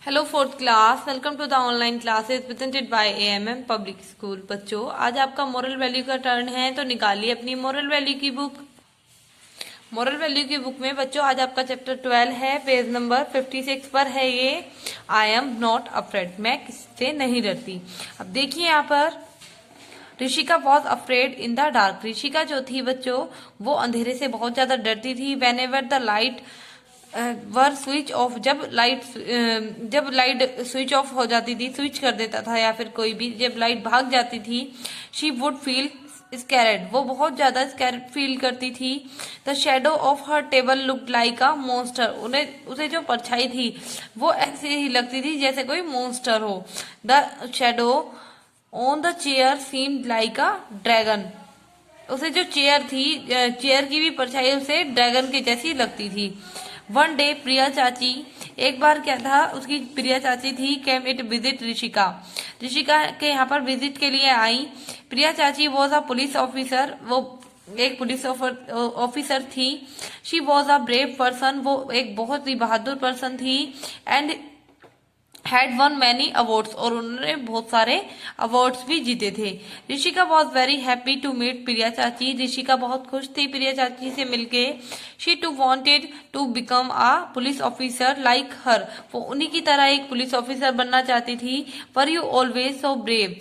Hello fourth class, welcome to the online classes presented by AMM public school. बच्चों, आज आपका moral value का turn है, तो निकालिए अपनी मोरल वैल्यू की बुक। मोरल वैल्यू की बुक में बच्चों आज आपका चैप्टर 12 है, पेज नंबर 56 पर है ये। आई एम नॉट अफ्रेड, मैं किससे नहीं डरती। अब देखिए यहाँ पर Rishika was afraid in the dark. Rishika जो थी बच्चों, वो अंधेरे से बहुत ज्यादा डरती थी। When ever the light were switch off, जब लाइट स्विच ऑफ हो जाती थी, स्विच कर देता था या फिर कोई भी, जब लाइट भाग जाती थी, शी वुड फील स्कैरेड, वो बहुत ज्यादा स्कैरेड फील करती थी। The shadow of her table looked like a monster, उन्हें उसे जो परछाई थी वो ऐसे ही लगती थी जैसे कोई मॉन्स्टर हो। The shadow on the chair seemed like a dragon, उसे जो चेयर थी, चेयर की भी परछाई उसे ड्रैगन के जैसी लगती थी। वन डे प्रिया चाची, एक बार क्या था, उसकी प्रिया चाची थी, came it visit Rishika, Rishika के यहाँ पर विजिट के लिए आई। प्रिया चाची वॉज अ पुलिस ऑफिसर, वो एक पुलिस ऑफिसर थी। She was a brave person, वो एक बहुत ही बहादुर पर्सन थी। And had won many awards, और उन्होंने बहुत सारे अवार्ड्स भी जीते थे। Rishika was very happy to meet Priya चाची, ऋषिका बहुत खुश थी प्रिया चाची से मिलके। She too wanted to become a police officer like her, वो उन्हीं की तरह एक पुलिस ऑफिसर बनना चाहती थी। पर यू ऑलवेज सो ब्रेव,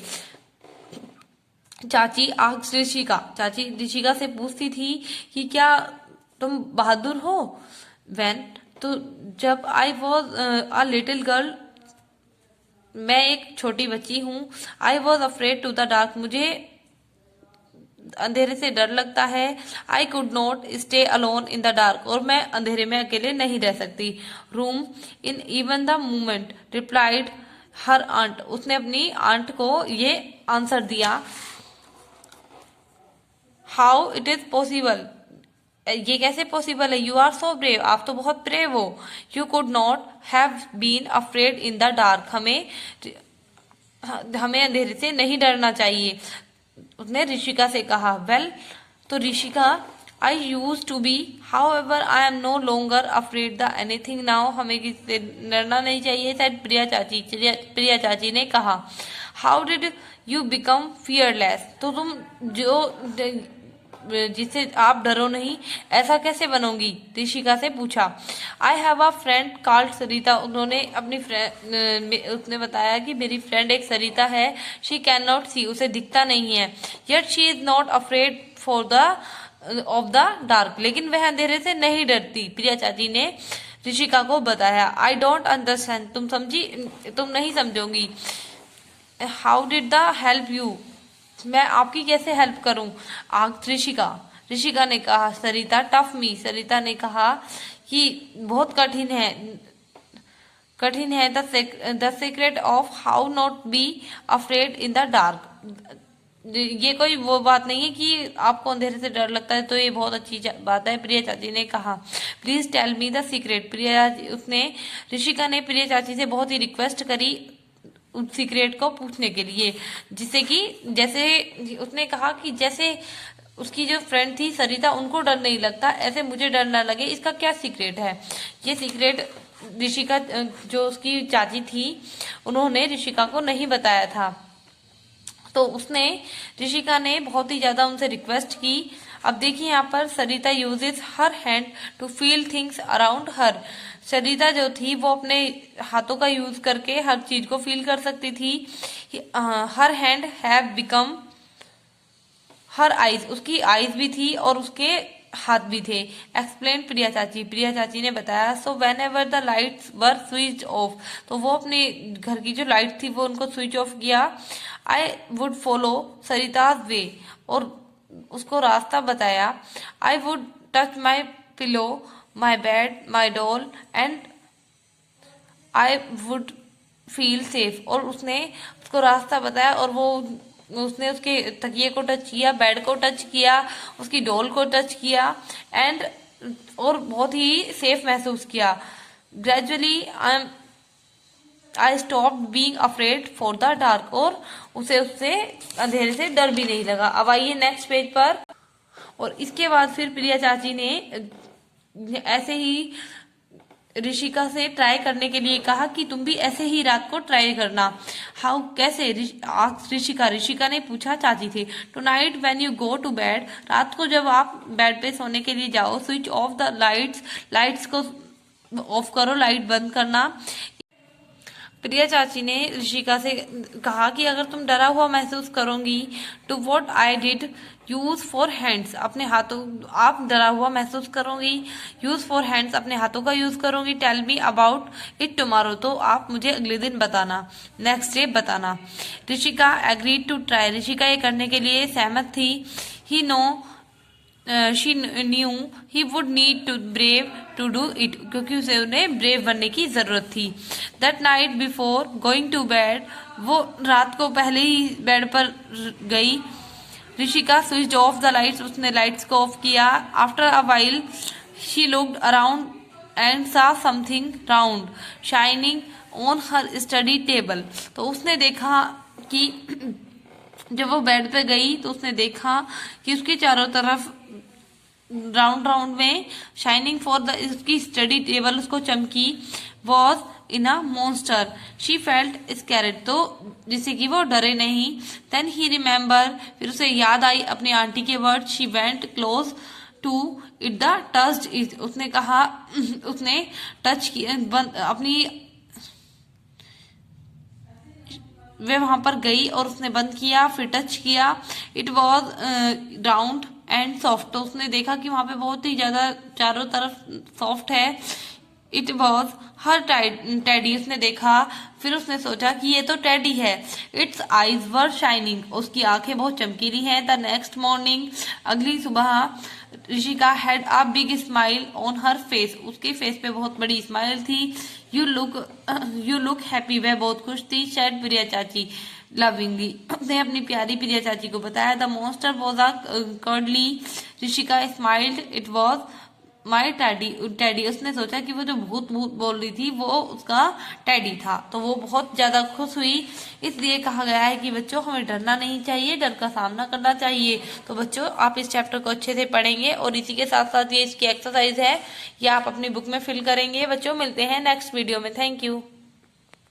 चाची आस्क्ड ऋषिका, चाची ऋषिका से पूछती थी कि क्या तुम बहादुर हो। वेन, तो जब I was a little girl, मैं एक छोटी बच्ची हूँ। I was afraid to the dark, मुझे अंधेरे से डर लगता है। I could not stay alone in the dark, और मैं अंधेरे में अकेले नहीं रह सकती। Room in even the movement replied her aunt, उसने अपनी आंट को ये आंसर दिया। हाउ इट इज पॉसिबल, ये कैसे पॉसिबल है। यू आर सो ब्रेव, आप तो बहुत ब्रेव हो। You could not have been afraid in the dark, हमें अंधेरे से नहीं डरना चाहिए, उसने ऋषिका से कहा। वेल, तो Rishika, I use to be, however I am no longer afraid the anything now, हमें किससे डरना नहीं चाहिए, शायद प्रिया चाची ने कहा। How did you become fearless, तो तुम जो जिससे आप डरो नहीं, ऐसा कैसे बनोगी, ऋषिका से पूछा। I have a friend called Sarita, उन्होंने अपनी फ्रेंड, उसने बताया कि मेरी फ्रेंड एक सरिता है। शी कैन नॉट सी, उसे दिखता नहीं है। Yet she is not afraid for the of the dark, लेकिन वह अंधेरे से नहीं डरती, प्रिया चाची ने ऋषिका को बताया। आई डोंट अंडरस्टैंड, तुम नहीं समझोगी। How did the help you, मैं आपकी कैसे हेल्प करूं, आग ऋषिका, ऋषिका ने कहा। सरिता टफ मी, सरिता ने कहा कि बहुत कठिन है। The secret of how not be afraid in the dark, ये कोई वो बात नहीं है कि आपको अंधेरे से डर लगता है, तो ये बहुत अच्छी बात है, प्रिया चाची ने कहा। Please tell me the secret, उसने, ऋषिका ने प्रिया चाची से बहुत ही रिक्वेस्ट करी उस सीक्रेट को पूछने के लिए, जिससे कि जैसे उसने कहा कि जैसे उसकी जो फ्रेंड थी सरिता, उनको डर नहीं लगता, ऐसे मुझे डर ना लगे, इसका क्या सीक्रेट है। ये सीक्रेट ऋषिका, जो उसकी चाची थी, उन्होंने ऋषिका को नहीं बताया था। तो ऋषिका ने बहुत ही ज्यादा उनसे रिक्वेस्ट की। अब देखिए यहाँ पर Sarita uses her hand to feel things around her, Sarita जो थी वो अपने हाथों का यूज करके हर चीज को फील कर सकती थी। Her hand have become her eyes, उसकी आईज भी थी और उसके हाथ भी थे। एक्सप्लेन प्रिया चाची ने बताया। So when ever the lights were switch off, तो वो अपने घर की जो लाइट थी वो उनको स्विच ऑफ किया। आई वुड फॉलो सरिताज वे, और उसको रास्ता बताया। I would touch my pillow, my bed, my doll, and I would feel safe, और उसने उसको रास्ता बताया, और उसने उसके तकिए को टच किया, बेड को टच किया, उसकी डॉल को टच किया, एंड और बहुत ही सेफ महसूस किया। Gradually I stop being afraid for the dark, और उससे अंधेरे से डर भी नहीं लगा। अब आइए नेक्स्ट पेज पर। और इसके बाद फिर प्रिया चाची ने ऐसे ही ऋषिका से ट्राई करने के लिए कहा कि तुम भी ऐसे ही रात को ट्राई करना। हाउ, कैसे? ऋषिका ने पूछा चाची से। Tonight when you go to bed, रात को जब आप बेड पे सोने के लिए जाओ, switch off the lights, lights को ऑफ करो, लाइट बंद करना। प्रिया चाची ने ऋषिका से कहा कि अगर तुम डरा हुआ महसूस करोगी, to what I did, use for hands, अपने हाथों, आप डरा हुआ महसूस करोगी, यूज फॉर हैंड्स, अपने हाथों का यूज करोगी, tell me about it tomorrow, तो आप मुझे अगले दिन बताना, नेक्स्ट डे बताना। Rishika agreed to try, Rishika ये करने के लिए सहमत थी। He know she knew he would need to brave to do it, क्योंकि उसे उन्हें ब्रेव बनने की जरूरत थी। That night before going to bed, वो रात को पहले ही बेड पर गई। Rishika switch off the lights, उसने लाइट्स को ऑफ किया। After a while she looked around and saw something round shining on her study table, तो उसने देखा कि जब वो बेड पे गई तो उसने देखा कि उसके चारों तरफ राउंड राउंड में शाइनिंग फॉर द, उसकी स्टडी टेबल उसको चमकी, was in a monster, she felt scared, तो जिससे कि वो डरे नहीं। देन ही रिमेम्बर, फिर उसे याद आई अपनी आंटी के word, she went close to it the touched it, उसने कहा, उसने टच किया, अपनी, वे वहां पर गई और उसने बंद किया, फिर टच किया। It was round and soft, तो उसने देखा कि वहां पे बहुत ही ज्यादा चारों तरफ सॉफ्ट है। इट वॉज हर टेडी, उसने देखा, फिर उसने सोचा कि ये तो टेडी है। इट्स आईज वर शाइनिंग, उसकी आंखें बहुत चमकीली हैं। द नेक्स्ट मॉर्निंग, अगली सुबह, Rishika had a big smile on her face, उसके फेस पे बहुत बड़ी स्माइल थी। यू लुक हैप्पी, वह बहुत खुश थी। शायद प्रिया चाची लविंगली, उसने अपनी प्यारी प्रिया चाची को बताया। The monster was a cuddly, Rishika smiled, it was my teddy, उसने सोचा कि वो जो भूत भूत बोल रही थी वो उसका टैडी था, तो वो बहुत ज्यादा खुश हुई। इसलिए कहा गया है कि बच्चों हमें डरना नहीं चाहिए, डर का सामना करना चाहिए। तो बच्चों आप इस चैप्टर को अच्छे से पढ़ेंगे और इसी के साथ साथ ये इसकी एक्सरसाइज है, ये आप अपनी बुक में फिल करेंगे। बच्चों मिलते हैं नेक्स्ट वीडियो में। Thank you.